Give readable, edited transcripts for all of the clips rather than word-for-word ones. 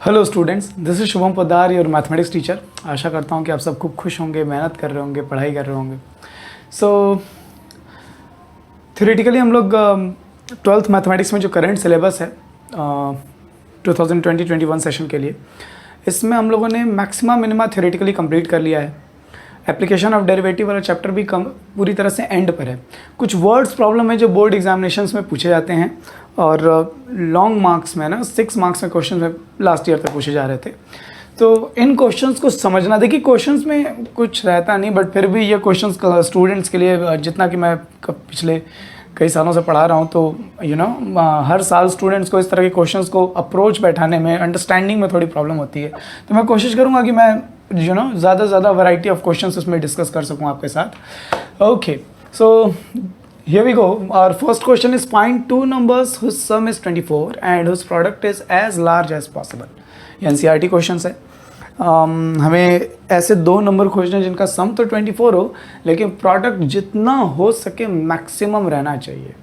Hello students, this is Shubham Poddar, your mathematics teacher. आशा करता हूँ कि आप सब खूब खुश होंगे, मेहनत कर रहे होंगे, पढ़ाई कर रहे होंगे। सो थ्योरेटिकली हम लोग ट्वेल्थ मैथमेटिक्स में जो करंट सिलेबस है 2020-21 सेशन के लिए, इसमें हम लोगों ने मैक्सिमा मिनिमा थ्योरेटिकली कंप्लीट कर लिया है। एप्लीकेशन ऑफ डेरिवेटिव वाला चैप्टर भी पूरी तरह से एंड पर है। कुछ वर्ड्स प्रॉब्लम है जो बोर्ड एग्जामिनेशंस में पूछे जाते हैं और लॉन्ग मार्क्स में ना 6 मार्क्स में क्वेश्चन में लास्ट ईयर तक पूछे जा रहे थे। तो इन क्वेश्चंस को समझना, देखिए क्वेश्चंस में कुछ रहता नहीं, बट फिर भी ये क्वेश्चंस स्टूडेंट्स के लिए, जितना कि मैं पिछले कई सालों से पढ़ा रहा हूँ, तो हर साल स्टूडेंट्स को इस तरह के क्वेश्चंस को अप्रोच बैठाने में, अंडरस्टैंडिंग में थोड़ी प्रॉब्लम होती है। तो मैं कोशिश करूँगा कि मैं ज़्यादा से ज़्यादा वैरायटी ऑफ क्वेश्चंस इसमें डिस्कस कर सकूँ आपके साथ। Okay, so here we go. Our first question is find two numbers whose sum is 24 and whose product is as large as possible. ये NCERT क्वेश्चंस है। हमें ऐसे दो नंबर खोजने हैं जिनका सम तो 24 हो, लेकिन प्रोडक्ट जितना हो सके मैक्सिमम रहना चाहिए।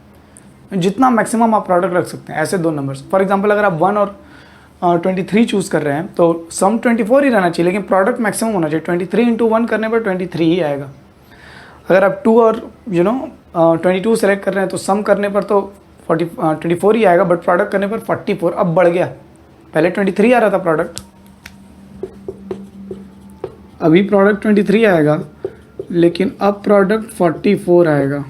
जितना मैक्सिमम आप प्रोडक्ट रख सकते हैं, ऐसे दो नंबर्स। फॉर एग्जांपल अगर आप 1 और 23 चूज़ कर रहे हैं तो सम 24 ही रहना चाहिए, लेकिन प्रोडक्ट मैक्सिमम होना चाहिए। 23 इंटू 1 करने पर 23 ही आएगा। अगर आप 2 और 22 सेलेक्ट कर रहे हैं तो सम करने पर तो 24 ही आएगा, बट प्रोडक्ट करने पर 44 अब बढ़ गया। पहले 23 आ रहा था प्रोडक्ट, अभी प्रोडक्ट 23 आएगा, लेकिन अब प्रोडक्ट 44 आएगा,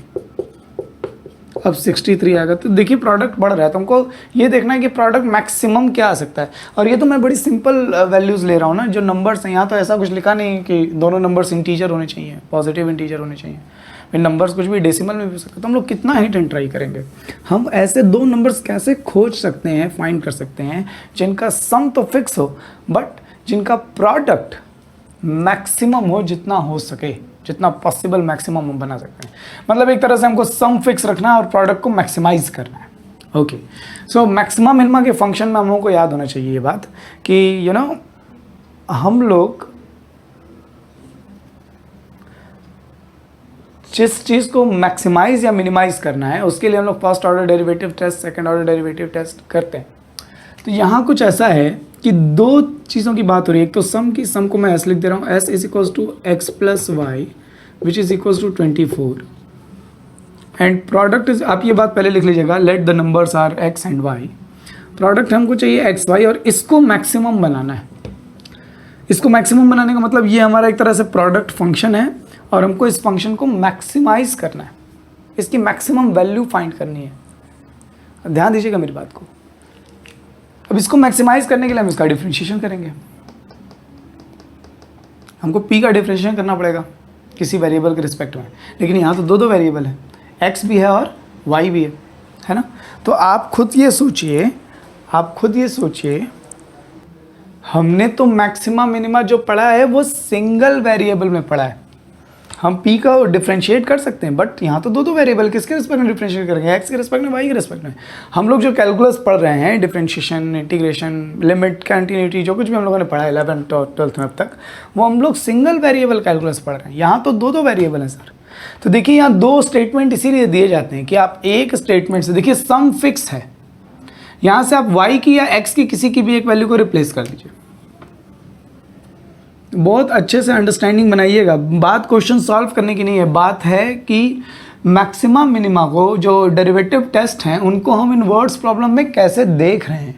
अब 63 आएगा। तो देखिए प्रोडक्ट बढ़ रहा है। तो हमको ये देखना है कि प्रोडक्ट मैक्सिमम क्या आ सकता है। और ये तो मैं बड़ी सिंपल वैल्यूज़ ले रहा हूँ ना, जो नंबर्स हैं। यहाँ तो ऐसा कुछ लिखा नहीं कि दोनों नंबर्स इंटीजर होने चाहिए, पॉजिटिव इंटीजर होने चाहिए। फिर नंबर्स कुछ भी डेसिमल में भी हो सकते हैं। तो हम लोग कितना हिट एंड ट्राई करेंगे। हम ऐसे दो नंबर्स कैसे खोज सकते हैं, फाइंड कर सकते हैं, जिनका सम तो फिक्स हो, बट जिनका प्रोडक्ट मैक्सिमम हो, जितना हो सके, जितना पॉसिबल मैक्सिमम हम बना सकते हैं। मतलब एक तरह से हमको सम फिक्स रखना है और प्रोडक्ट को मैक्सिमाइज करना है। ओके, सो मैक्सिमा मिनिमा के फंक्शन में हम लोगों को याद होना चाहिए ये बात कि हम लोग जिस चीज़ को मैक्सिमाइज या मिनिमाइज करना है, उसके लिए हम लोग first order derivative test, second order derivative test करते हैं। तो यहाँ कुछ ऐसा है कि दो चीज़ों की बात हो रही है। एक तो सम की, सम को मैं ऐसे लिख दे रहा हूँ, s is equals to x plus y which is equals to 24 and product is, आप ये बात पहले लिख लीजिएगा, let the numbers are x and y। प्रोडक्ट हमको चाहिए x y और इसको मैक्सिमम बनाना है। इसको मैक्सिमम बनाने का मतलब ये हमारा एक तरह से प्रोडक्ट फंक्शन है और हमको इस फंक्शन को मैक्सिमाइज करना है, इसकी मैक्सिमम वैल्यू फाइंड करनी है। ध्यान दीजिएगा मेरी बात को। अब इसको मैक्सिमाइज करने के लिए हम इसका डिफरेंशिएशन करेंगे। हमको p का डिफरेंशिएशन करना पड़ेगा किसी वेरिएबल के रिस्पेक्ट में, लेकिन यहाँ तो दो वेरिएबल है, x भी है और y भी है ना। तो आप खुद ये सोचिए, हमने तो मैक्सिमा मिनिमा जो पढ़ा है वो सिंगल वेरिएबल में पढ़ा है। हम p का डिफरेंशिएट कर सकते हैं, बट यहाँ तो दो वेरिएबल, किसके रिस्पेक्ट में डिफरेंशिएट करेंगे, x के रिस्पेक्ट में, y के रिस्पेक्ट में। हम लोग जो कैलकुलस पढ़ रहे हैं, डिफरेंशिएशन, इंटीग्रेशन, लिमिट, कंटिन्यूटी, जो कुछ भी हम लोगों ने पढ़ा है 11th और 12th में अब तक, वो हम लोग सिंगल वेरिएबल कैलकुलस पढ़ रहे हैं। यहाँ तो दो वेरिएबल हैं सर। तो देखिए यहाँ दो स्टेटमेंट इसीलिए दिए जाते हैं कि आप एक स्टेटमेंट से, देखिए सम फिक्स है, यहाँ से आप y की या x की किसी की भी एक वैल्यू को रिप्लेस कर लीजिए। बहुत अच्छे से अंडरस्टैंडिंग बनाइएगा। बात क्वेश्चन सॉल्व करने की नहीं है, बात है कि मैक्सिमा मिनिमा को, जो डेरिवेटिव टेस्ट हैं, उनको हम इन वर्ड्स प्रॉब्लम में कैसे देख रहे हैं,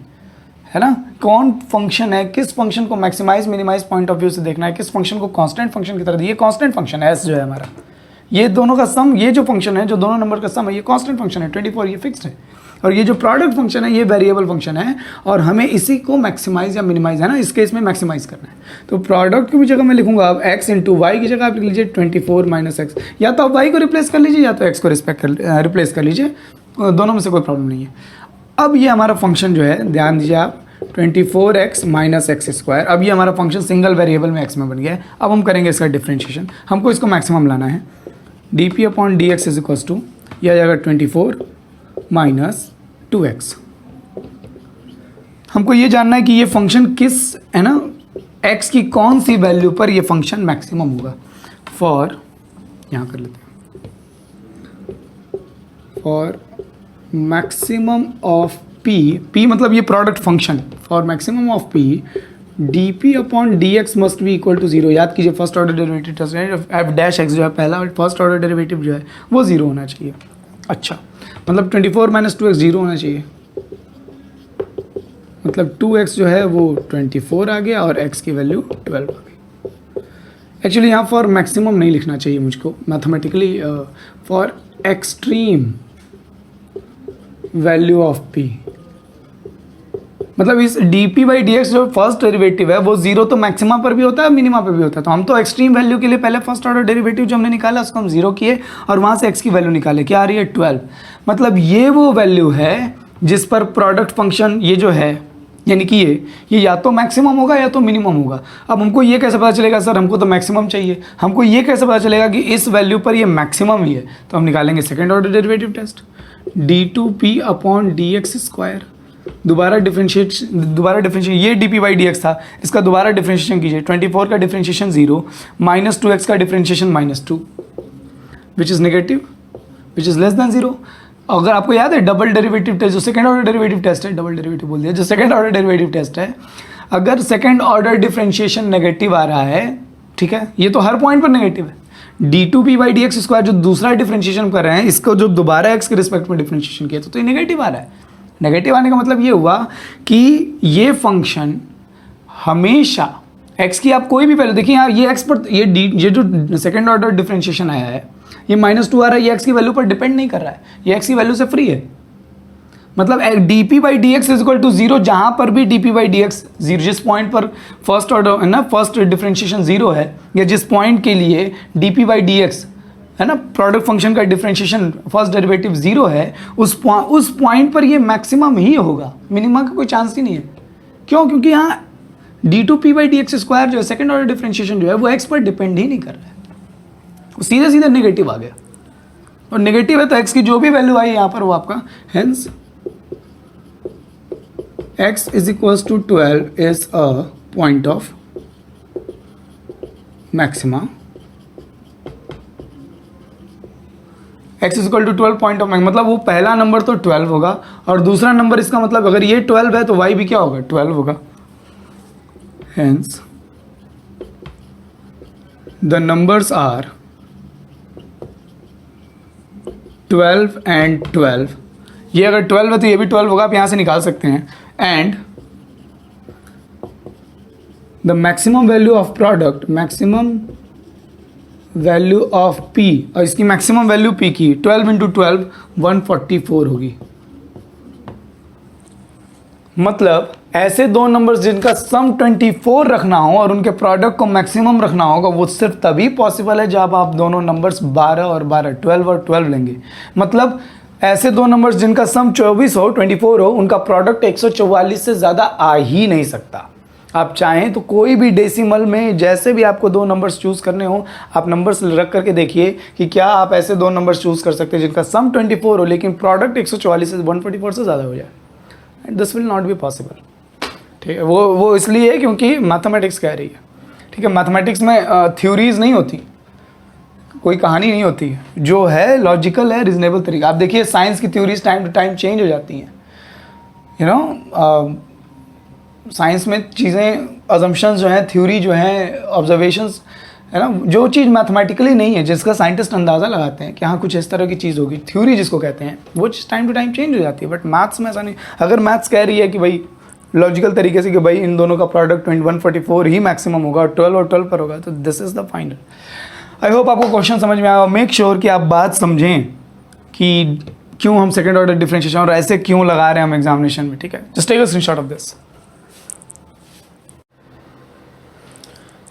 है ना। कौन फंक्शन है, किस फंक्शन को maximise minimise point of view से देखना है, किस फंक्शन को कांस्टेंट फंक्शन की तरह। ये कांस्टेंट फंक्शन है, s जो है हमारा, ये दोनों का सम, ये जो फंक्शन है, जो दोनों नंबर का सम है, ये कांस्टेंट फंक्शन है 24, ये फिक्स्ड है। और ये जो प्रोडक्ट फंक्शन है ये वेरिएबल फंक्शन है, और हमें इसी को मैक्सिमाइज या मिनिमाइज, है ना, इस केस में मैक्सिमाइज करना है। तो प्रोडक्ट की भी जगह मैं लिखूंगा, अब x इंटू वाई की जगह आप लिख लीजिए 24 माइनस एक्स। या तो आप y को रिप्लेस कर लीजिए या तो x को रिप्लेस कर लीजिए, दोनों में से कोई प्रॉब्लम नहीं है। अब ये हमारा फंक्शन जो है, ध्यान दीजिए आप, 24x माइनस एक्स स्क्वायर। अब ये हमारा फंक्शन सिंगल वेरिएबल में x में बन गया है। अब हम करेंगे इसका डिफ्रेंशिएशन, हमको इसको मैक्सिमम लाना है। D upon d x is equals to, यह आ जाएगा 24 माइनस 2x। हमको ये जानना है कि ये फंक्शन किस, है ना, x की कौन सी वैल्यू पर ये फंक्शन मैक्सिमम होगा। फॉर, यहाँ कर लेते हैं, फॉर मैक्सिमम ऑफ पी मतलब ये product function for maximum of p dp upon dx must be equal to zero. याद कीजिए फर्स्ट ऑर्डर डेरिवेटिव टेस्ट है, एफ डैश एक्स जो है पहला फर्स्ट ऑर्डर डेरिवेटिव जो है वो जीरो होना चाहिए। अच्छा मतलब 24 माइनस 2x जीरो होना चाहिए, मतलब 2x जो है वो 24 आ गया और x की वैल्यू 12 आ गई। एक्चुअली यहाँ फॉर मैक्सिमम नहीं लिखना चाहिए मुझको, mathematically for extreme value of p, मतलब इस dp बाई dx जो फर्स्ट डेरिवेटिव है वो जीरो तो मैक्सिमा पर भी होता है मिनिमा पर भी होता है। तो हम तो एक्सट्रीम वैल्यू के लिए पहले फर्स्ट ऑर्डर डेरिवेटिव जो हमने निकाला उसको हम जीरो किए और वहाँ से x की वैल्यू निकाले, क्या आ रही है 12। मतलब ये वो वैल्यू है जिस पर प्रोडक्ट फंक्शन ये जो है यानी कि ये या तो मैक्सिमम होगा या तो मिनिमम होगा। अब हमको ये कैसे पता चलेगा सर, हमको तो मैक्सिमम चाहिए, हमको ये कैसे पता चलेगा कि इस वैल्यू पर ये मैक्सिमम ही है, तो हम निकालेंगे second order derivative test d2p upon dx square. दोबारा डिफरेंशिएशन ये dp बाई dx था, इसका दोबारा डिफरेंशिएशन कीजिए। 24 का डिफरेंशिएशन 0 माइनस 2x का differentiation -2 which is negative which is less than 0। अगर आपको याद है डबल डेरिवेटिव टेस्ट जो सेकंड ऑर्डर डेरिवेटिव टेस्ट है, डबल डेरिवेटिव बोल दिया, जो सेकंड ऑर्डर डेरिवेटिव टेस्ट है, अगर सेकंड ऑर्डर डिफरेंशिएशन नेगेटिव आ रहा है, ठीक है, ये तो हर पॉइंट पर नेगेटिव है, d2p बाई dx स्क्वायर जो दूसरा डिफरेंशिएशन कर रहे हैं इसको जो दोबारा x के रिस्पेक्ट में डिफरेंशिएशन किया तो ये नेगेटिव आ रहा है। नेगेटिव आने का मतलब ये हुआ कि ये फंक्शन हमेशा x की आप कोई भी वैल्यू देखिए यहाँ ये x पर ये जो सेकंड ऑर्डर डिफरेंशिएशन आया है ये -2 आ रहा है, ये x की वैल्यू पर डिपेंड नहीं कर रहा है, ये x की वैल्यू से फ्री है। मतलब dp by dx is equal to zero, जहाँ पर भी dp बाई dx जीरो, जिस पॉइंट पर फर्स्ट ऑर्डर है ना फर्स्ट डिफरेंशिएशन जीरो है, या जिस पॉइंट के लिए dp बाई dx है ना प्रोडक्ट फंक्शन का डिफरेंशिएशन फर्स्ट डेरिवेटिव जीरो है, उस पॉइंट पर ये मैक्सिमम ही होगा, मिनिमम का कोई चांस ही नहीं है। क्यों? क्योंकि यहाँ d2p बाई dx स्क्वायर जो है सेकेंड ऑर्डर डिफरेंशिएशन जो है वो x पर डिपेंड ही नहीं कर रहा है, वो सीधे सीधे नेगेटिव आ गया, और नेगेटिव है तो x की जो भी वैल्यू आई यहाँ पर वो आपका, hence x is equals to 12 is a point of maxima, x is equal to 12 point of maxima, मतलब वो पहला नंबर तो 12 होगा और दूसरा नंबर इसका मतलब अगर ये 12 है तो y भी क्या होगा 12 होगा। Hence the numbers are 12 and 12, ये अगर 12 है तो ये भी 12 होगा, आप यहाँ से निकाल सकते हैं। And the maximum value of product, maximum value of p, और इसकी मैक्सिमम वैल्यू p की 12 इंटू 12 144 होगी। मतलब ऐसे दो नंबर्स जिनका सम 24 रखना हो और उनके प्रोडक्ट को मैक्सिमम रखना होगा वो सिर्फ तभी पॉसिबल है जब आप दोनों नंबर्स 12 और 12 12 और 12 लेंगे। मतलब ऐसे दो नंबर्स जिनका सम 24 हो 24 हो उनका प्रोडक्ट 144 से ज़्यादा आ ही नहीं सकता। आप चाहें तो कोई भी डेसिमल में जैसे भी आपको दो नंबर्स चूज़ करने हो आप नंबर्स रख करके देखिए कि क्या आप ऐसे दो नंबर्स चूज़ कर सकते हैं जिनका सम 24 हो लेकिन प्रोडक्ट 144 से 144 से ज़्यादा हो जाए। And this will not be possible. ठीक है, वो इसलिए है क्योंकि मैथमेटिक्स कह रही है। ठीक है, मैथमेटिक्स में थ्योरीज नहीं होती, कोई कहानी नहीं होती, जो है लॉजिकल है, रिजनेबल तरीका। आप देखिए साइंस की theories time to time change हो जाती हैं, यू नो। साइंस में चीज़ें, अजम्पशंस जो हैं, थ्योरी जो हैं, ऑब्जर्वेशंस है ना, जो चीज़ मैथमेटिकली नहीं है जिसका साइंटिस्ट अंदाज़ा लगाते हैं कि हाँ कुछ इस तरह की चीज़ होगी, थ्योरी जिसको कहते हैं, वो चीज़ टाइम टू टाइम चेंज हो जाती है। बट मैथ्स में ऐसा नहीं। अगर मैथ्स कह रही है कि भाई लॉजिकल तरीके से कि भाई इन दोनों का प्रोडक्ट 144 ही मैक्सिमम होगा और 12 पर होगा, तो this is the final. I hope आपको क्वेश्चन समझ में आया। मेक श्योर कि आप बात समझें कि क्यों हम सेकेंड ऑर्डर डिफरेंशिएशन और ऐसे क्यों लगा रहे हैं हम एग्जामिनेशन में। ठीक है, just take a screenshot of this.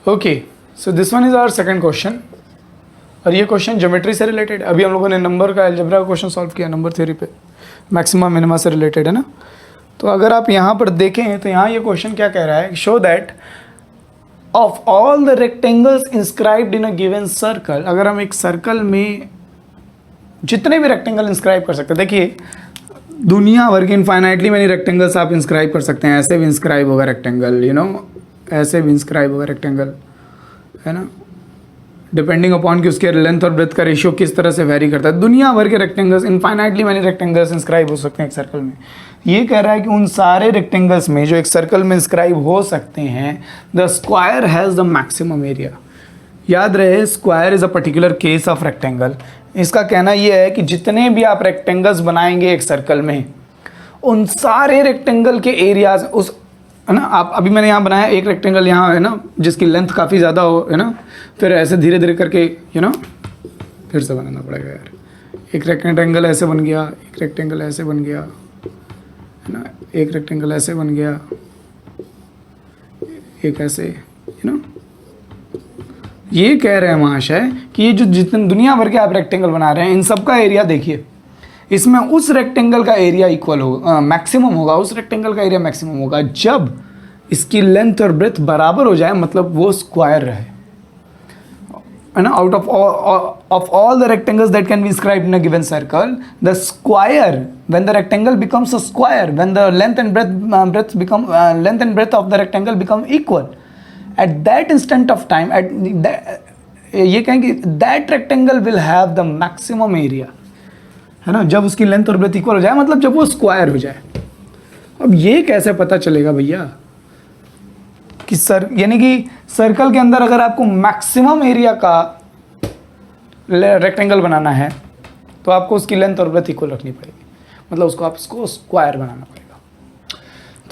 Okay, so this one is our second question, और ये क्वेश्चन ज्योमेट्री से रिलेटेड। अभी हम लोगों ने नंबर का अलजेब्रा का क्वेश्चन सॉल्व किया, नंबर थ्योरी पे, मैक्सिमा मिनिमा से रिलेटेड है ना। तो अगर आप यहाँ पर देखें तो यहाँ ये क्वेश्चन क्या कह रहा है, show that of all the rectangles inscribed in a given circle. अगर हम एक सर्कल में जितने भी रेक्टेंगल इंस्क्राइब कर सकते हैं, देखिए दुनिया भर के इनफाइनाइटली मैनी रेक्टेंगल्स आप इंस्क्राइब कर सकते हैं। ऐसे भी इंस्क्राइब होगा रेक्टेंगल, यू नो, ऐसे भी इंस्क्राइब होगा रेक्टेंगल, है ना, डिपेंडिंग अपॉन कि उसके लेंथ और ब्रेथ का रेशियो किस तरह से वेरी करता है। दुनिया भर के rectangles, infinitely many rectangles inscribe हो सकते हैं एक सर्कल में। ये कह रहा है कि उन सारे रेक्टेंगल्स में जो एक सर्कल में इंस्क्राइब हो सकते हैं, the square has the maximum area. याद रहे, square is a particular case of rectangle. इसका कहना यह है कि जितने भी आप रेक्टेंगल्स बनाएंगे एक सर्कल में, उन सारे रेक्टेंगल के एरियाज उस, है ना, आप अभी मैंने यहाँ बनाया एक रेक्टेंगल यहाँ, है ना, जिसकी लेंथ काफ़ी ज़्यादा हो, है ना, फिर ऐसे धीरे धीरे करके, यू नो, फिर से बनाना पड़ेगा यार। एक रेक्टेंगल ऐसे बन गया, एक रेक्टेंगल ऐसे बन गया, है ना, एक रेक्टेंगल ऐसे बन गया, एक ऐसे, यू नो। ये कह रहे हैं महाशय कि ये जो जितने दुनिया भर के आप रेक्टेंगल बना रहे हैं, इन सब का एरिया देखिए, इसमें उस रेक्टेंगल का एरिया इक्वल होगा, मैक्सिमम होगा, उस रेक्टेंगल का एरिया मैक्सिमम होगा जब इसकी लेंथ और ब्रेथ बराबर हो जाए, मतलब वो स्क्वायर रहे, है ना। Out of all the rectangles that can be inscribed in a given circle, the square, when the rectangle becomes a square, when the length and breadth of the rectangle become equal, at that instant of time, ये कहेंगे that rectangle will have the maximum area, है ना, जब उसकी length और breath equal हो जाए, मतलब जब वो स्क्वायर हो जाए। अब ये कैसे पता चलेगा भैया कि यानी कि सर्कल के अंदर अगर आपको मैक्सिमम एरिया का रेक्टेंगल बनाना है तो आपको उसकी लेंथ और ब्रेथ इक्वल रखनी पड़ेगी, मतलब उसको स्क्वायर बनाना पड़ेगा।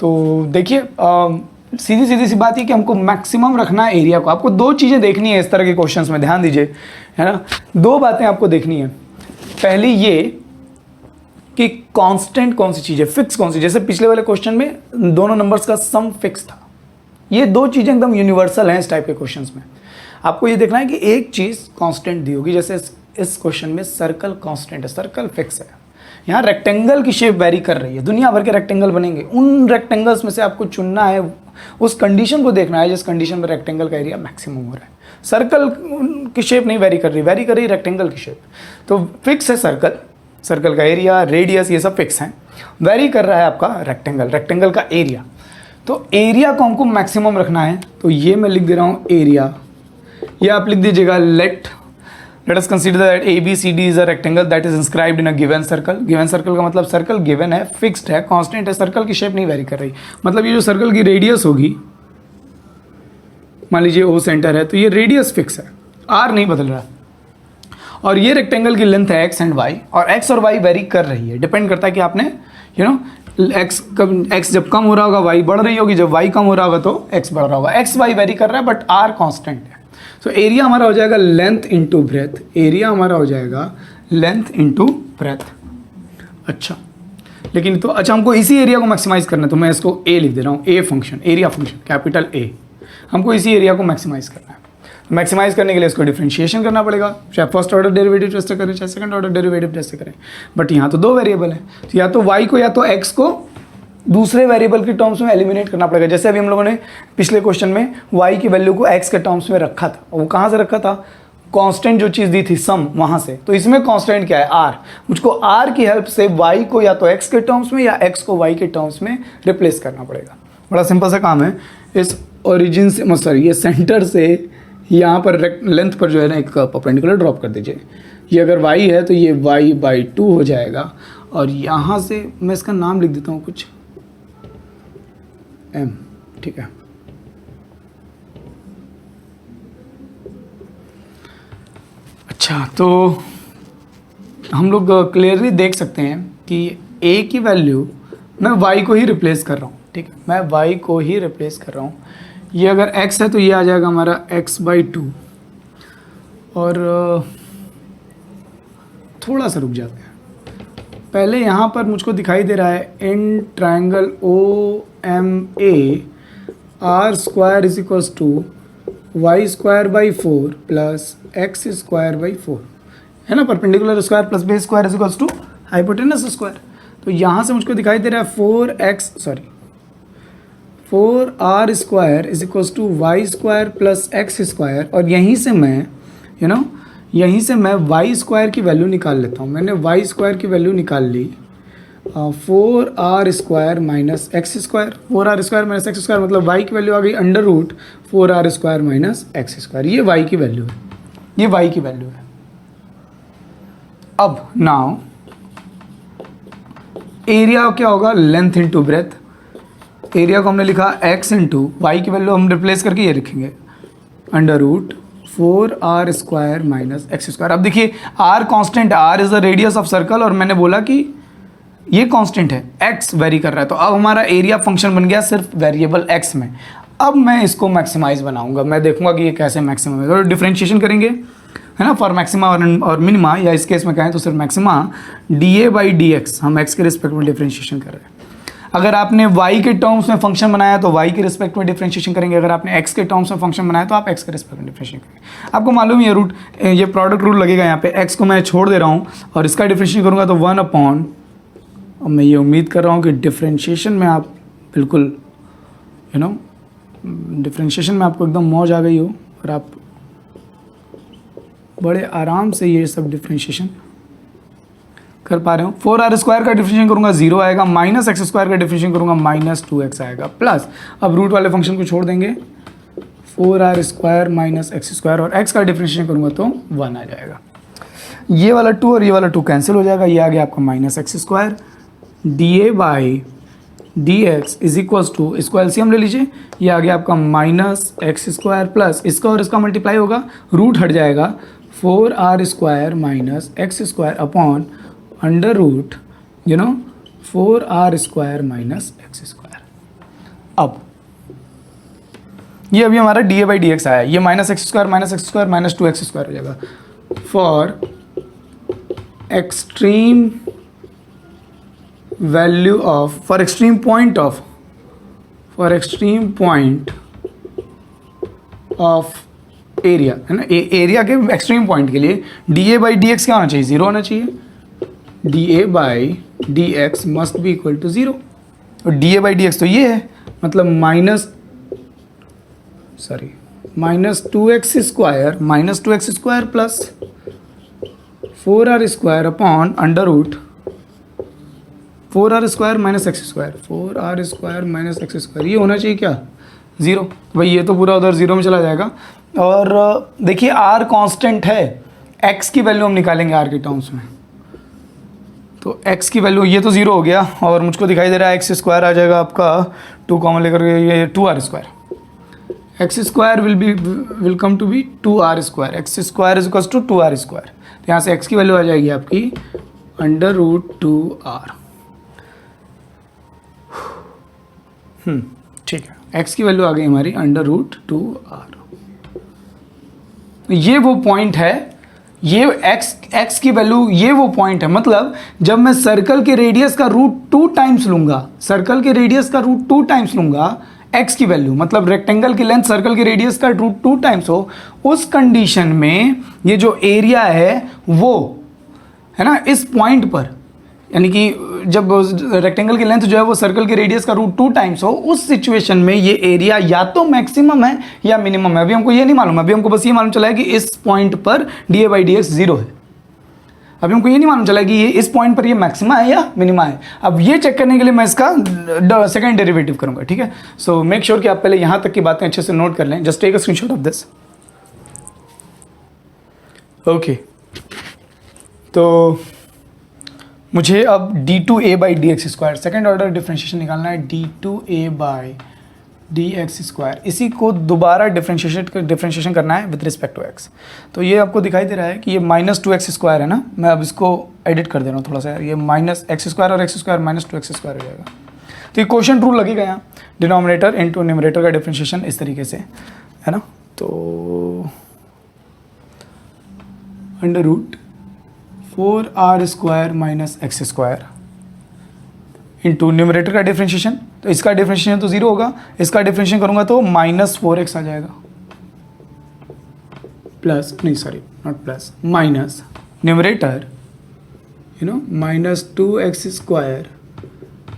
तो देखिए, सीधी सी बात है कि हमको मैक्सिमम रखना है एरिया को। आपको दो चीज़ें देखनी है इस तरह के क्वेश्चंस में, ध्यान दीजिए, है ना, दो बातें आपको देखनी है। पहली ये कि कांस्टेंट कौन सी चीज़ है, फिक्स कौन सी, जैसे पिछले वाले क्वेश्चन में दोनों नंबर्स का सम फिक्स था। ये दो चीज़ें एकदम यूनिवर्सल हैं इस टाइप के क्वेश्चंस में। आपको ये देखना है कि एक चीज़ कांस्टेंट दी होगी, जैसे इस क्वेश्चन में सर्कल कांस्टेंट है, सर्कल फिक्स है। यहाँ रेक्टेंगल की शेप वेरी कर रही है, दुनिया भर के रेक्टेंगल बनेंगे, उन रेक्टेंगल्स में से आपको चुनना है, उस कंडीशन को देखना है जिस कंडीशन में रेक्टेंगल का एरिया मैक्सिमम हो रहा है। सर्कल की शेप नहीं वेरी कर रही रेक्टेंगल की शेप। तो फिक्स है सर्कल का एरिया, रेडियस, ये सब फिक्स हैं। वेरी कर रहा है आपका रेक्टेंगल का एरिया। तो एरिया को हमको मैक्सिमम रखना है, तो ये मैं लिख दे रहा हूँ एरिया। ये आप लिख दीजिएगा let us consider that ABCD is a rectangle that is inscribed in a given circle. Given circle का मतलब सर्कल गिवन है, फिक्स्ड है, कांस्टेंट है, सर्कल की शेप नहीं वेरी कर रही। मतलब ये जो सर्कल की रेडियस होगी, मान लीजिए O सेंटर है, तो ये रेडियस फिक्स है, R नहीं बदल रहा। और ये रेक्टेंगल की लेंथ है X एंड Y, और X और Y वेरी कर रही है, डिपेंड करता है कि आपने, यू नो, X जब कम हो रहा होगा Y बढ़ रही होगी, जब Y कम हो रहा होगा तो X बढ़ रहा होगा। X Y वेरी कर रहा है बट R कांस्टेंट है। तो एरिया हमारा हो जाएगा लेंथ इंटू ब्रेथ, एरिया हमारा हो जाएगा लेंथ इंटू ब्रेथ। अच्छा, लेकिन तो अच्छा हमको इसी एरिया को मैक्सिमाइज करना है, तो मैं इसको A लिख दे रहा हूँ, A function, area function, capital A। हमको इसी एरिया को मैक्सिमाइज करना है। तो मैक्सिमाइज करने के लिए इसको डिफरेंशिएशन करना पड़ेगा, चाहे फर्स्ट ऑर्डर डेरिवेटिव टेस्ट करें, चाहे सेकंड ऑर्डर डेरिवेटिव टेस्ट करें। बट यहाँ तो दो वेरिएबल है, तो या तो Y को या तो X को दूसरे वेरिएबल के टर्म्स में एलिमिनेट करना पड़ेगा। जैसे अभी हम लोगों ने पिछले क्वेश्चन में y की वैल्यू को x के टर्म्स में रखा था, वो कहाँ से रखा था, कांस्टेंट जो चीज़ दी थी सम, वहाँ से। तो इसमें कांस्टेंट क्या है, r। मुझको r की हेल्प से y को या तो x के टर्म्स में या x को y के टर्म्स में रिप्लेस करना पड़ेगा। बड़ा सिंपल सा काम है। इस ओरिजिन से, सॉरी, ये सेंटर से यहाँ पर लेंथ पर जो है ना एक परपेंडिकुलर ड्रॉप कर दीजिए। ये अगर y है तो ये y/2 हो जाएगा, और यहाँ से मैं इसका नाम लिख देता हूँ कुछ m, ठीक है। अच्छा, तो हम लोग क्लियरली देख सकते हैं कि a की वैल्यू मैं y को ही रिप्लेस कर रहा हूँ, ठीक है, मैं y को ही रिप्लेस कर रहा हूँ। ये अगर x है तो ये आ जाएगा हमारा x/2, और थोड़ा सा रुक जाते हैं। पहले यहाँ पर मुझको दिखाई दे रहा है in triangle OMA r² is equals to y²/4 plus x²/4, है ना, perpendicular square plus base square is equals to hypotenuse square. तो यहाँ से मुझको दिखाई दे रहा है 4r² is equals to y² plus x², और यहीं से मैं, यू नो, यहीं से मैं y² की वैल्यू निकाल लेता हूँ। मैंने y² की वैल्यू निकाल ली, 4r² minus x², 4r² minus x² मतलब y की वैल्यू आ गई √4r² माइनस x²। ये y की वैल्यू है, ये y की वैल्यू है। अब नाउ एरिया क्या होगा, लेंथ इंटू ब्रेथ। एरिया को हमने लिखा x इंटू वाई की वैल्यू हम रिप्लेस करके ये लिखेंगे under root 4r square minus x square. अब देखिए r constant, r is the radius of circle, और मैंने बोला कि ये कांस्टेंट है, x वेरी कर रहा है, तो अब हमारा एरिया फंक्शन बन गया सिर्फ वेरिएबल x में। अब मैं इसको मैक्सिमाइज बनाऊंगा, मैं देखूंगा कि ये कैसे मैक्सिमम है, तो डिफरेंशिएशन करेंगे, है ना, फॉर मैक्सिमा और मिनिमा, या इस केस में कहें तो सिर्फ मैक्सिमा dA बाई dx, हम x के रिस्पेक्ट में डिफरेंशिएशन कर रहे हैं। अगर आपने y के टर्म्स में फंक्शन बनाया तो y के रिस्पेक्ट में डिफरेंशिएशन करेंगे, अगर आपने x के टर्म्स में फंक्शन बनाया तो आप x के रिस्पेक्ट में डिफरेंशिएशन करेंगे। आपको मालूम है ये प्रोडक्ट रूल लगेगा यहाँ पे, x को मैं छोड़ दे रहा हूँ और इसका डिफरेंशिएशन करूँगा तो 1 अपॉन, और मैं ये उम्मीद कर रहा हूँ कि डिफरेंशिएशन में आप बिल्कुल डिफरेंशिएशन में आपको एकदम मौज आ गई हो और आप बड़े आराम से ये सब डिफरेंशिएशन कर पा रहे हो। 4r स्क्वायर का डिफरेंशिएशन करूंगा 0 आएगा, माइनस एक्स स्क्वायर का डिफरेंशिएशन करूंगा माइनस 2x आएगा, प्लस अब रूट वाले फंक्शन को छोड़ देंगे 4r square minus x square, और x का डिफरेंशिएशन करूंगा तो 1 आ जाएगा। ये वाला 2 और ये वाला 2 कैंसिल हो जाएगा, ये आ गया आपका minus x square dA by dx is equals to, इसको एलसीएम ले लीजिए, ये आ गया आपका माइनस एक्स स्क्वायर प्लस इसका और इसका मल्टीप्लाई होगा, रूट हट जाएगा 4r square minus x square upon under root 4r square minus x square. अब ये अभी हमारा dA बाई dx आया, ये minus x square minus 2x square हो जाएगा। For extreme value of, for extreme point of area, है ना, एरिया के एक्सट्रीम पॉइंट के लिए dA बाई dx क्या होना चाहिए, 0 होना चाहिए। dA by dx must be equal to 0, और dA बाई dx तो ये है, मतलब minus 2x square plus 4r square upon under root 4r square minus x square, 4r square minus x square, ये होना चाहिए क्या, 0। भाई ये तो पूरा उधर 0 में चला जाएगा। और देखिए r कांस्टेंट है, x की वैल्यू हम निकालेंगे r के टर्म्स में, तो x की वैल्यू ये तो 0 हो गया, और मुझको दिखाई दे रहा है एक्स स्क्वायर आ जाएगा आपका 2 कॉमन लेकर के, ये 2r square, x square will come to be 2r square, x square is equals to 2r square, तो यहाँ से x की वैल्यू आ जाएगी आपकी अंडर रूट 2r। ठीक है, x की वैल्यू आ गई हमारी अंडर रूट 2r। ये वो पॉइंट है, ये x की वैल्यू, ये वो पॉइंट है, मतलब जब मैं सर्कल के रेडियस का रूट 2 टाइम्स लूंगा, सर्कल के रेडियस का रूट 2 टाइम्स लूंगा, x की वैल्यू मतलब रेक्टेंगल की लेंथ सर्कल के रेडियस का रूट 2 टाइम्स हो, उस कंडीशन में ये जो एरिया है वो, है ना, इस पॉइंट पर, यानी कि जब रेक्टेंगल की लेंथ जो है वो सर्कल के रेडियस का रूट 2 टाइम्स हो, उस सिचुएशन में ये एरिया या तो मैक्सिमम है या मिनिमम है। अभी हमको ये नहीं मालूम, अभी हमको बस ये मालूम चला है कि इस पॉइंट पर dA बाई dx 0 है। अभी हमको ये नहीं मालूम चला कि ये इस पॉइंट पर ये मैक्सिमा है या मिनिमा है। अब ये चेक करने के लिए मैं इसका सेकंड डेरिवेटिव करूंगा, ठीक है। सो मेक श्योर कि आप पहले यहां तक की बातें अच्छे से नोट कर लें। Just take a screenshot of this. Okay, तो मुझे अब d2a by dx square second order differentiation निकालना है, d2a बाई dx स्क्वायर, इसी को दोबारा डिफरेंशिएशन करना है विद रिस्पेक्ट टू x। तो ये आपको दिखाई दे रहा है कि ये माइनस 2x स्क्वायर है ना, मैं अब इसको एडिट कर दे रहा हूँ थोड़ा सा यार, ये माइनस एक्स स्क्वायर और x square minus 2x square हो जाएगा। तो ये क्वोशिएंट रूल लगेगा यहाँ, डिनोमिनेटर इनटू न्यूमरेटर का डिफरेंशिएशन इस तरीके से, है ना। तो under root 4r square minus x square into numerator का डिफरेंशिएशन, तो इसका डिफरेंशिएशन तो 0 होगा, इसका डिफरेंशिएशन करूंगा तो माइनस 4x आ जाएगा, प्लस नहीं sorry not plus, minus numerator minus 2x square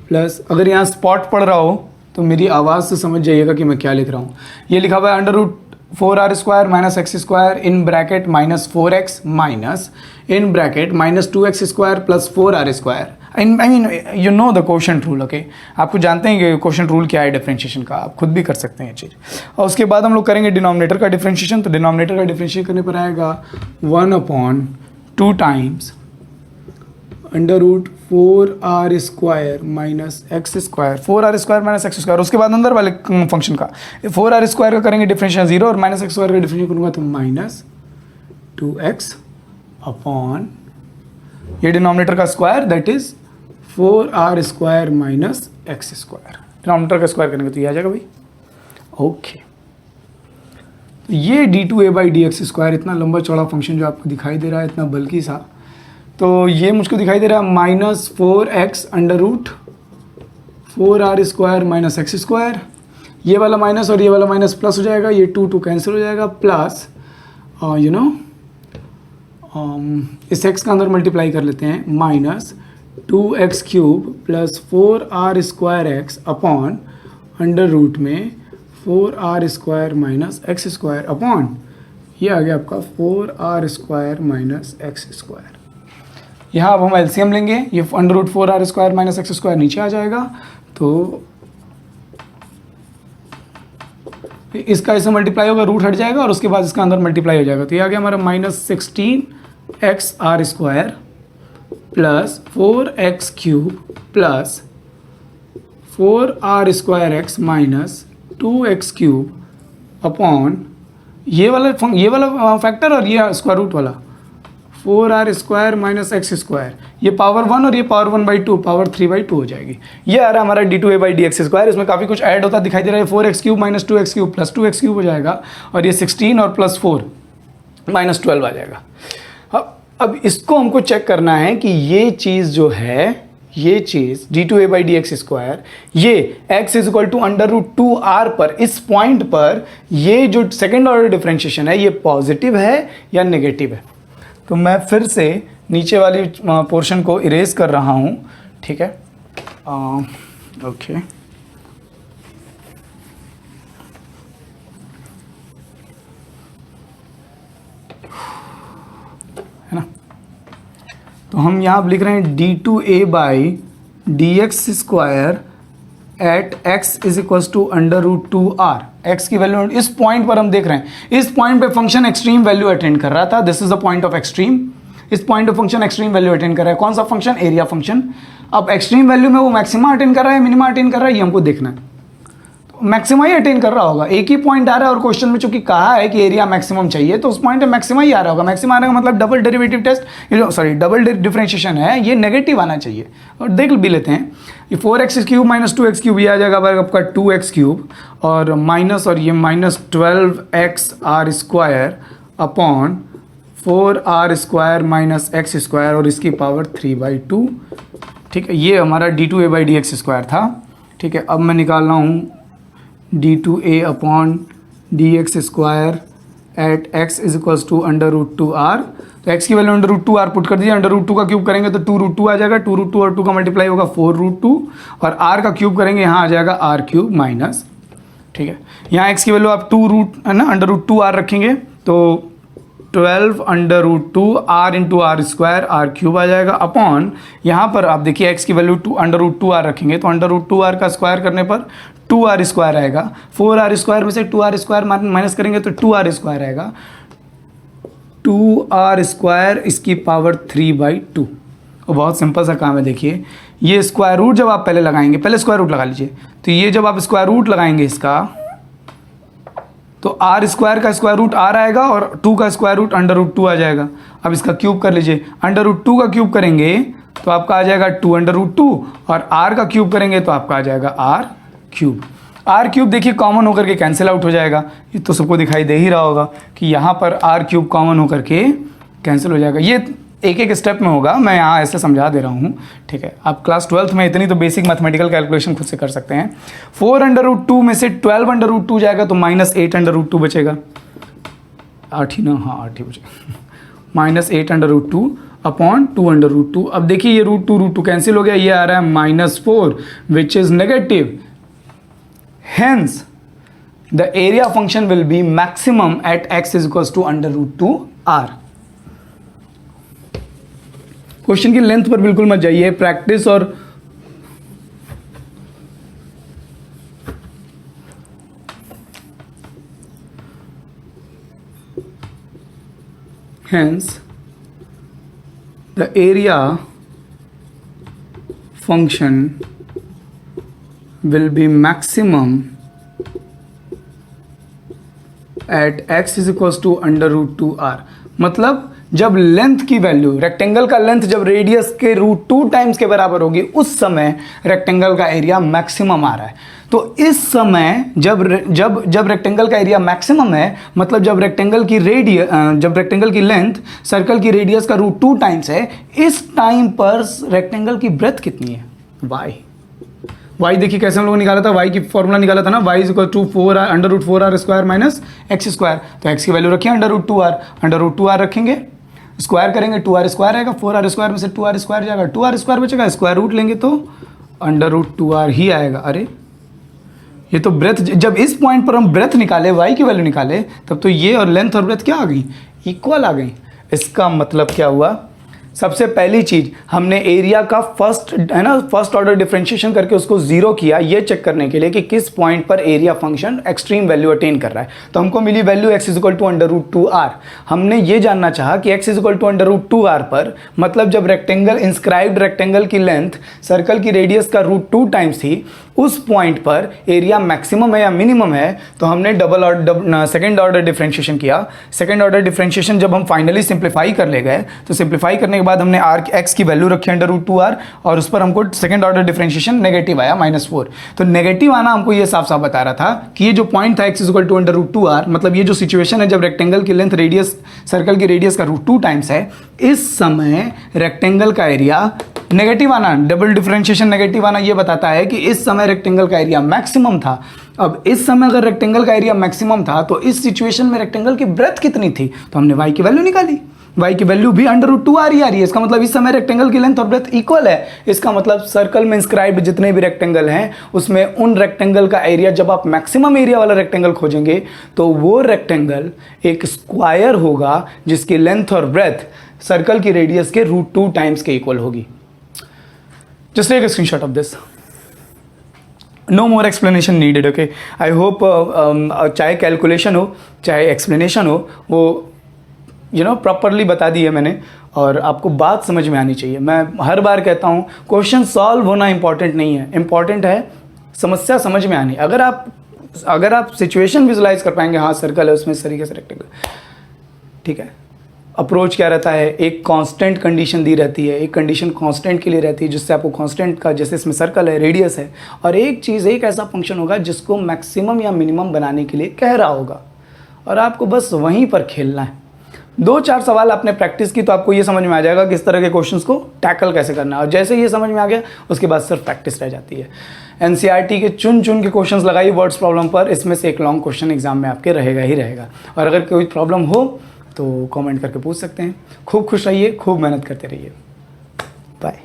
plus, अगर यहाँ स्पॉट पड़ रहा हो तो मेरी आवाज़ से समझ जाइएगा कि मैं क्या लिख रहा हूँ। ये लिखा हुआ है under root 4r square minus x square in bracket minus 4x minus in bracket minus 2x square plus 4r square. I mean you know the quotient rule, okay. आपको जानते हैं कि क्वोशिएंट रूल क्या है डिफरेंशिएशन का, आप खुद भी कर सकते हैं ये चीज़। और उसके बाद हम लोग करेंगे डिनोमिनेटर का डिफरेंशिएशन। तो डिनोमिनेटर का डिफरेंशिएशन करने पर आएगा 1/2 times under root 4r² minus x square, 4r² minus x square. उसके बाद अंदर वाले फंक्शन का 4r² का करेंगे डिफरेंशियल 0 और माइनस एक्स स्क्वायर का डिफरेंशियल करूँगा तो माइनस 2x अपॉन ये डिनोमिनेटर का square that is 4r² minus x square. Denominator का स्क्वायर करेंगे तो ये आ जाएगा भाई। ओके, तो ये d2a/dx² इतना लंबा चौड़ा फंक्शन जो आपको दिखाई दे रहा है, इतना बल्कि सा, तो ये मुझको दिखाई दे रहा है minus 4x under root 4r² minus x square. ये वाला माइनस और ये वाला माइनस प्लस हो जाएगा, ये 2 कैंसिल हो जाएगा, प्लस इस x का अंदर मल्टीप्लाई कर लेते हैं, minus 2x³ plus 4r²x upon under root में 4r² minus x square upon ये आ गया आपका 4r² माइनस एक्स स्क्वायर। यहाँ अब हम एलसीएम लेंगे, ये under root 4r² minus x square नीचे आ जाएगा, तो इसका इससे मल्टीप्लाई होगा, रूट हट जाएगा और उसके बाद इसका अंदर मल्टीप्लाई हो जाएगा, तो ये आ गया हमारा minus 16xr² plus 4x³ plus 4r²x minus 2x³ upon ये वाला फैक्टर और ये स्क्वायर रूट वाला 4r² माइनस एक्स स्क्वायर, ये पावर 1 और ये पावर 1/2 पावर 3/2 हो जाएगी। ये आ रहा है हमारा d2a/dx²। इसमें काफ़ी कुछ ऐड होता दिखाई दे रहा है, 4x³ minus 2x³ plus 2x³ हो जाएगा और ये 16 और प्लस 4 माइनस 12 आ जाएगा। अब इसको हमको चेक करना है कि ये चीज़ जो है, ये चीज़ d2a/dx², ये x is equal to under root 2r पर, इस पॉइंट पर ये जो सेकेंड ऑर्डर डिफरेंशिएशन है ये पॉजिटिव है या नेगेटिव है। तो मैं फिर से नीचे वाली पोर्शन को इरेज कर रहा हूँ, ठीक है। ओके, है ना। तो हम यहाँ अब लिख रहे हैं d2a/dx² at x is equal to under root 2r। x की वैल्यू इस पॉइंट पर हम देख रहे हैं, इस पॉइंट पे फंक्शन एक्सट्रीम वैल्यू अटेंड कर रहा था, this is the point of extreme. इस पॉइंट पे फंक्शन एक्सट्रीम वैल्यू अटेंड कर रहा है, कौन सा फंक्शन, एरिया फंक्शन। अब एक्सट्रीम वैल्यू में वो मैक्सिमा अटेंड कर रहा है, मिनिमा अटेंड कर रहा है, ये हमको देखना है। तो मैक्सिमा ही अटेंड कर रहा होगा, एक ही पॉइंट आ रहा है और क्वेश्चन में चूंकि कहा है कि एरिया मैक्सिमम चाहिए, तो उस पॉइंट पे मैक्सिमा ही आ रहा होगा। मैक्सिमा आने का मतलब double derivative test, sorry double differentiation है, ये नेगेटिव आना चाहिए। और देख भी लेते हैं, ये 4x³ माइनस 2x³ ये आ जाएगा आपका 2x³ और माइनस, और ये minus 12xr² upon 4r² minus x square और इसकी पावर 3/2, ठीक है। ये हमारा d2a/dx² था, ठीक है। अब मैं निकाल रहा हूँ d2a upon dx² at x is equals to under root 2r। तो x की value under root 2r put कर दीजिए, अंडर रूट 2 का क्यूब करेंगे तो 2√2 आ जाएगा, 2√2 और 2 का मल्टीप्लाई होगा 4√2 और r का क्यूब करेंगे यहाँ आ जाएगा r³ माइनस, ठीक है। यहाँ x की वैल्यू आप 2 रूट है ना अंडर रूट 2r रखेंगे तो 12 under root 2 r into r² r³ आ जाएगा अपॉन यहाँ पर आप देखिए x की वैल्यू अंडर रूट 2r रखेंगे तो अंडर रूट 2r का स्क्वायर करने पर 2r² आएगा, 4r² में से 2r² माइनस करेंगे तो 2r² आएगा, 2r² इसकी पावर 3/2। और बहुत सिंपल सा काम है, देखिए ये स्क्वायर रूट जब आप पहले लगाएंगे, पहले स्क्वायर रूट लगा लीजिए, तो ये जब आप स्क्वायर रूट लगाएंगे इसका तो r² का स्क्वायर रूट r आएगा और 2 का स्क्वायर रूट अंडर रूट 2 आ जाएगा। अब इसका क्यूब कर लीजिए, अंडर रूट 2 का क्यूब करेंगे तो आपका आ जाएगा 2 अंडर रूट 2 और r का क्यूब करेंगे तो आपका आ जाएगा r³ देखिए कॉमन होकर के कैंसिल आउट हो जाएगा, ये तो सबको दिखाई दे ही रहा होगा कि यहाँ पर r³ कॉमन होकर के कैंसिल हो जाएगा। ये एक एक स्टेप में होगा, मैं यहाँ ऐसे समझा दे रहा हूँ, ठीक है। आप क्लास 12th में इतनी तो बेसिक मैथमेटिकल कैलकुलेशन खुद से कर सकते हैं। 4 अंडर रूट 2 में से 12 अंडर रूट 2 जाएगा तो माइनस 8 अंडर रूट 2 बचेगा, 8 ही ना, हाँ 8 ही बचेगा, minus 8 under root 2 upon 2 under root 2। अब देखिए ये रूट 2 कैंसिल हो गया, ये आ रहा है -4 which is negative, hence the area function will be maximum at x is equals to under root 2r। Question की लेंथ पर बिल्कुल मत जाइए, प्रैक्टिस और hence the area function will be maximum at x is equals to under root 2r। मतलब जब length की value, rectangle का लेंथ जब रेडियस के रूट 2 टाइम्स के बराबर होगी, उस समय रेक्टेंगल का एरिया मैक्सिमम आ रहा है। तो इस समय जब रेक्टेंगल का एरिया मैक्सिमम है, मतलब जब रेक्टेंगल की लेंथ सर्कल की रेडियस का रूट 2 टाइम्स है, इस टाइम पर रेक्टेंगल की ब्रेथ कितनी है? y देखिए कैसे हम लोगों ने निकाला था, y की फॉर्मूला निकाला था ना, y is equal to 4r under root 4r square minus x square. तो x की वैल्यू रखिए अंडर रूट 2r रखेंगे, स्क्वायर करेंगे 2r स्क्वायर आएगा, 4r स्क्वायर में से 2r स्क्वायर जाएगा, 2r स्क्वायर बचेगा, स्क्वायर रूट लेंगे तो अंडर रूट 2r ही आएगा। अरे ये तो ब्रेथ, जब इस पॉइंट पर हम ब्रेथ निकाले, y की वैल्यू निकाले, तब तो ये और लेंथ और ब्रेथ क्या आ गई? इक्वल आ गई। इसका मतलब क्या हुआ? सबसे पहली चीज हमने एरिया का फर्स्ट ऑर्डर डिफरेंशिएशन करके उसको जीरो किया, ये चेक करने के लिए कि किस पॉइंट पर area function extreme value attain कर रहा है। तो हमको मिली value x is equal to under root 2r। हमने ये जानना चाहा कि x is equal to under root 2r पर, मतलब जब रेक्टेंगल, इंस्क्राइब्ड रेक्टेंगल की लेंथ सर्कल की रेडियस का रूट 2 टाइम्स थी, उस पॉइंट पर एरिया मैक्सिमम है या मिनिमम है। तो हमने सेकेंड ऑर्डर डिफरेंशिएशन किया। सेकेंड ऑर्डर डिफरेंशिएशन जब हम फाइनली सिंप्लीफाई कर ले गए, तो सिंप्लीफाई करने के बाद हमने x की वैल्यू रखी अंडर रूट 2r, और उस पर हमको सेकेंड ऑर्डर डिफरेंशिएशन नेगेटिव आया -4। तो नेगेटिव आना हमको ये साफ साफ बता रहा था कि ये जो पॉइंट था x is equal to under root 2r, मतलब ये जो सिचुएशन है जब रेक्टेंगल की लेंथ सर्कल की रेडियस का रूट 2 टाइम्स है, इस समय रेक्टेंगल का एरिया नेगेटिव आना, डबल डिफरेंशिएशन नेगेटिव आना, ये बताता है कि इस समय रेक्टेंगल का एरिया मैक्सिमम था। अब इस समय अगर रेक्टेंगल का एरिया मैक्सिमम था, तो इस सिचुएशन में रेक्टेंगल की ब्रेथ कितनी थी? तो हमने y की वैल्यू निकाली, y की वैल्यू भी अंडर रूट 2r ही आ रही है। इसका मतलब इस समय रेक्टेंगल की लेंथ और ब्रेथ इक्वल है। इसका मतलब सर्कल में इंस्क्राइब्ड जितने भी रेक्टेंगल हैं, उसमें उन रेक्टेंगल का एरिया, जब आप मैक्सिमम एरिया वाला रेक्टेंगल खोजेंगे, तो वो रेक्टेंगल एक स्क्वायर होगा जिसकी लेंथ और ब्रेथ सर्कल की रेडियस के रूट 2 टाइम्स के इक्वल होगी। Just take a screenshot of this. No more explanation needed, okay? I hope चाहे कैलकुलेशन हो चाहे एक्सप्लेनेशन हो, वो प्रॉपरली बता दी है मैंने, और आपको बात समझ में आनी चाहिए। मैं हर बार कहता हूँ, क्वेश्चन सॉल्व होना इंपॉर्टेंट नहीं है, इंपॉर्टेंट है समस्या समझ में आनी। अगर आप सिचुएशन विजुलाइज कर पाएंगे, हाँ सर्कल है उसमें इस तरीके से रेक्टेंगल, ठीक है। अप्रोच क्या रहता है? एक कांस्टेंट कंडीशन दी रहती है, एक कंडीशन कांस्टेंट के लिए रहती है, जिससे आपको कांस्टेंट का, जैसे इसमें सर्कल है, रेडियस है, और एक ऐसा फंक्शन होगा जिसको मैक्सिमम या मिनिमम बनाने के लिए कह रहा होगा, और आपको बस वहीं पर खेलना है। 2-4 सवाल आपने प्रैक्टिस की तो आपको ये समझ में आ जाएगा कि इस तरह के क्वेश्चंस को टैकल कैसे करना है, और जैसे ये समझ में आ गया, उसके बाद सिर्फ प्रैक्टिस रह जाती है। एनसीईआरटी के चुन के क्वेश्चंस लगाइए वर्ड्स प्रॉब्लम पर, इसमें से एक लॉन्ग क्वेश्चन एग्जाम में आपके रहेगा ही रहेगा। और अगर कोई प्रॉब्लम हो तो कमेंट करके पूछ सकते हैं। खूब खुश रहिए, खूब मेहनत करते रहिए। बाय।